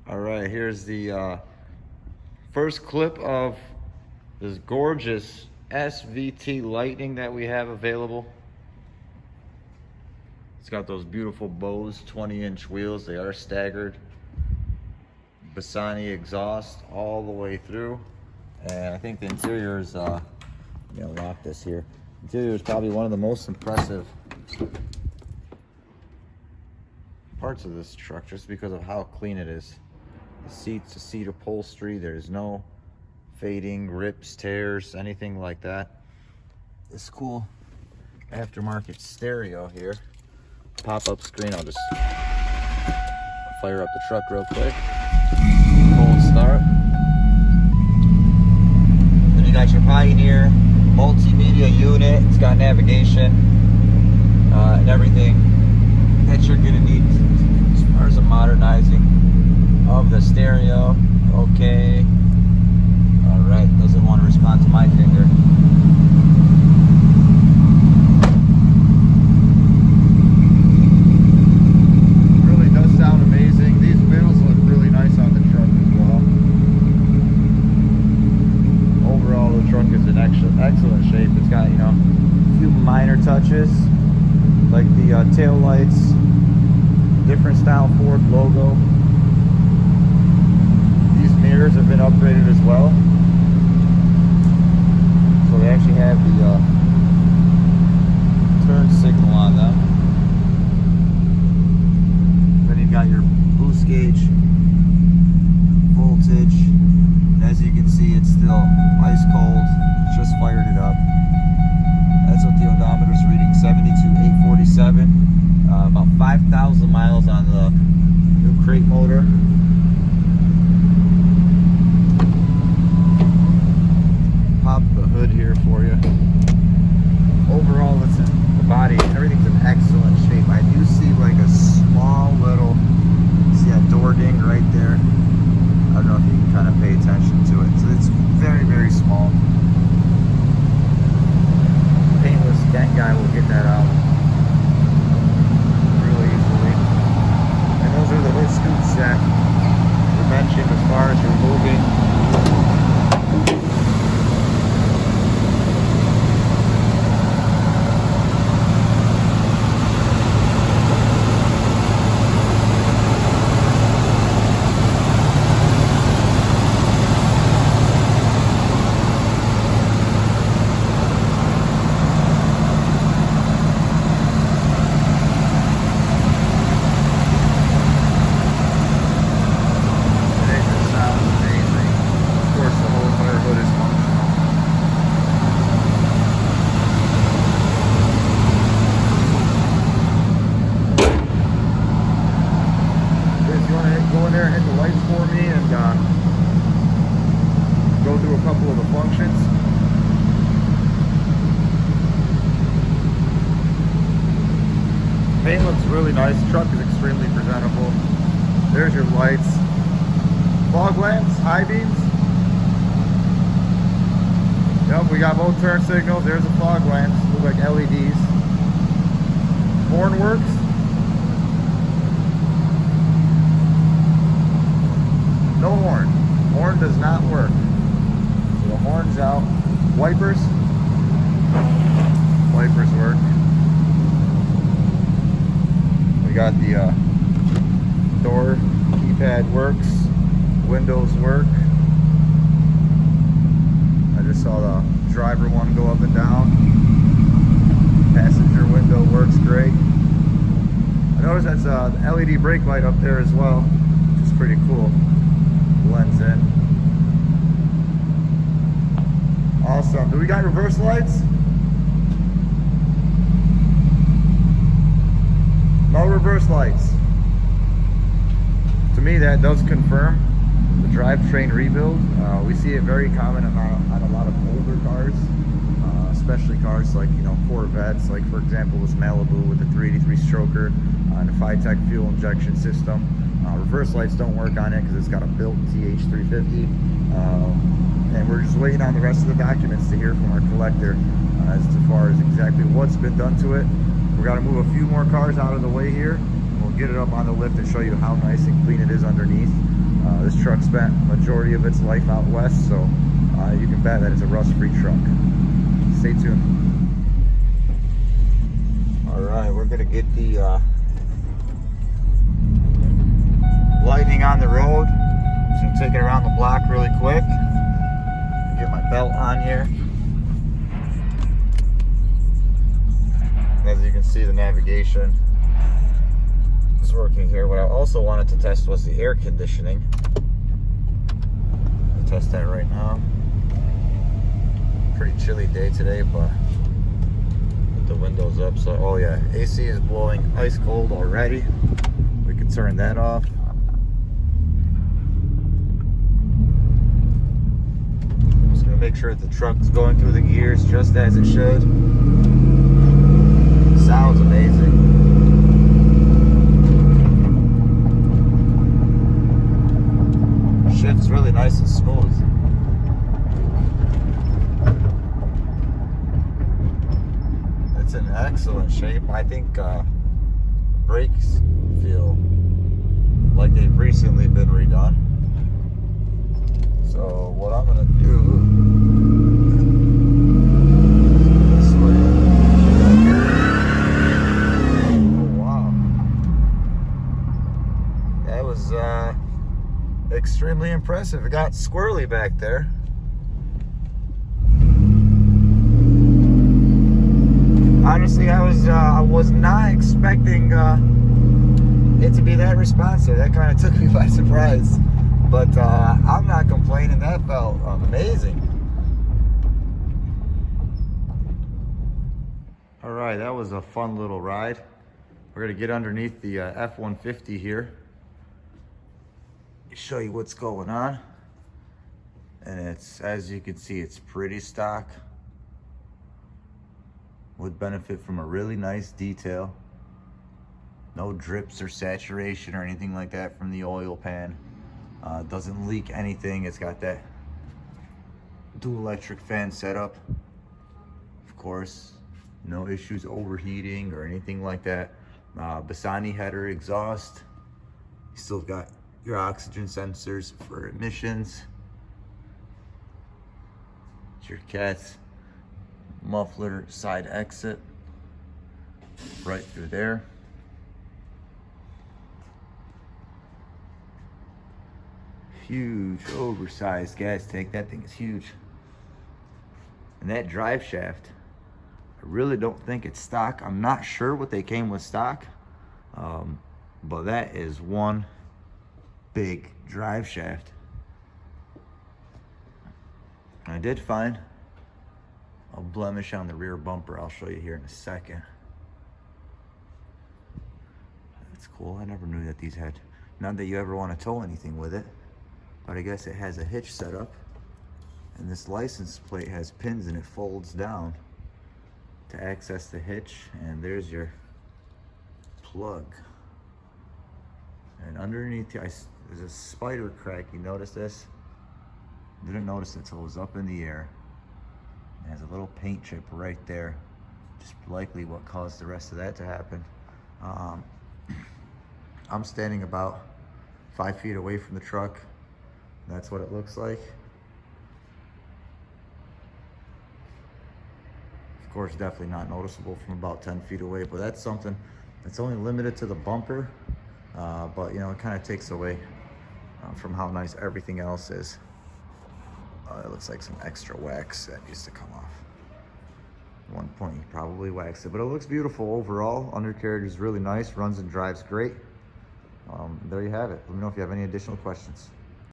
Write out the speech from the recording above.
All right, here's the first clip of this gorgeous SVT Lightning that we have available. It's got those beautiful Bose 20-inch wheels. They are staggered. Bassani exhaust all the way through. And I think the interior is, lock this here. Interior is probably one of the most impressive parts of this truck just because of how clean it is. The seats, the seat upholstery, there's no fading, rips, tears, anything like that. This cool aftermarket stereo here. Pop-up screen, I'll just fire up the truck real quick. Cold start. Then you got your Pioneer multimedia unit. It's got navigation and everything that you're gonna need as far as the modernizing of the stereo. Okay. All right, doesn't want to respond to my finger. Really does sound amazing. These wheels look really nice on the truck as well. Overall, the truck is in excellent shape. It's got, a few minor touches, like the tail lights, different style Ford logo. These mirrors have been upgraded as well. So they actually have the turn signal on them. Then you've got your boost gauge, voltage, and as you can see, it's still ice cold. Just fired it up. That's what the odometer's reading, 72,847. About 5,000 miles on the new crate motor. Pop the hood here for you. Overall, the body, everything's in excellent shape. I do see like a small little, see that door ding right there? I don't know if you can kind of pay attention to it. So it's very, very small. Paintless dent guy will get that out really easily. And those are the hood scoops that we mentioned as far as removing. Go through a couple of the functions. Paint looks really nice. The truck is extremely presentable. There's your lights. Fog lamps, high beams. Yep, we got both turn signals. There's the fog lamps. Look like LEDs. Horn works. No horn. Horn does not work. So the horn's out. Wipers. Wipers work. We got the door keypad works. Windows work. I just saw the driver one go up and down. Passenger window works great. I noticed that's the LED brake light up there as well, which is pretty cool. Blends in. Awesome. Do we got reverse lights? No reverse lights. To me, that does confirm the drivetrain rebuild. We see it very common on a lot of older cars, especially cars like Corvettes, like for example this Malibu with the 383 stroker and a Phytech fuel injection system. Reverse lights don't work on it because it's got a built TH350, and we're just waiting on the rest of the documents to hear from our collector as far as exactly what's been done to it. We've got to move a few more cars out of the way here, and we'll get it up on the lift and show you how nice and clean it is underneath. This truck spent majority of its life out west, so you can bet that it's a rust-free truck. Stay tuned. All right, we're gonna get the Lightning on the road. Just gonna take it around the block really quick. Get my belt on here. As you can see, the navigation is working here. What I also wanted to test was the air conditioning. I'll test that right now. Pretty chilly day today, but with the windows up, so oh yeah, AC is blowing ice cold already. We can turn that off. Just gonna make sure that the truck's going through the gears just as it should. Sounds amazing. Shift's really nice and smooth. It's in excellent shape. I think brakes feel like they've recently been redone. So what I'm gonna do, extremely impressive. It got squirrely back there. Honestly, I was not expecting it to be that responsive. That kind of took me by surprise. But I'm not complaining. That felt amazing. All right, that was a fun little ride. We're gonna get underneath the F-150 here. Show you what's going on, and it's, as you can see, it's pretty stock. Would benefit from a really nice detail. No drips or saturation or anything like that from the oil pan. Doesn't leak anything. It's got that dual electric fan setup. Of course, no issues overheating or anything like that. Bassani header exhaust. You still got your oxygen sensors for emissions. It's your cat's muffler side exit right through there. Huge oversized gas tank. That thing is huge. And that drive shaft, I really don't think it's stock. I'm not sure what they came with stock, but that is one big drive shaft. I did find a blemish on the rear bumper. I'll show you here in a second. That's cool. I never knew that these had, not that you ever want to tow anything with it, but I guess it has a hitch set up, and this license plate has pins and it folds down to access the hitch, and there's your plug. And underneath, there's a spider crack. You notice this? Didn't notice it until it was up in the air. It has a little paint chip right there. Just likely what caused the rest of that to happen. I'm standing about 5 feet away from the truck. That's what it looks like. Of course, definitely not noticeable from about 10 feet away, but that's something that's only limited to the bumper. But you know, it kind of takes away from how nice everything else is. It looks like some extra wax that needs to come off. At one point you probably waxed it, but it looks beautiful overall. Undercarriage is really nice, runs and drives great. There you have it. Let me know if you have any additional questions.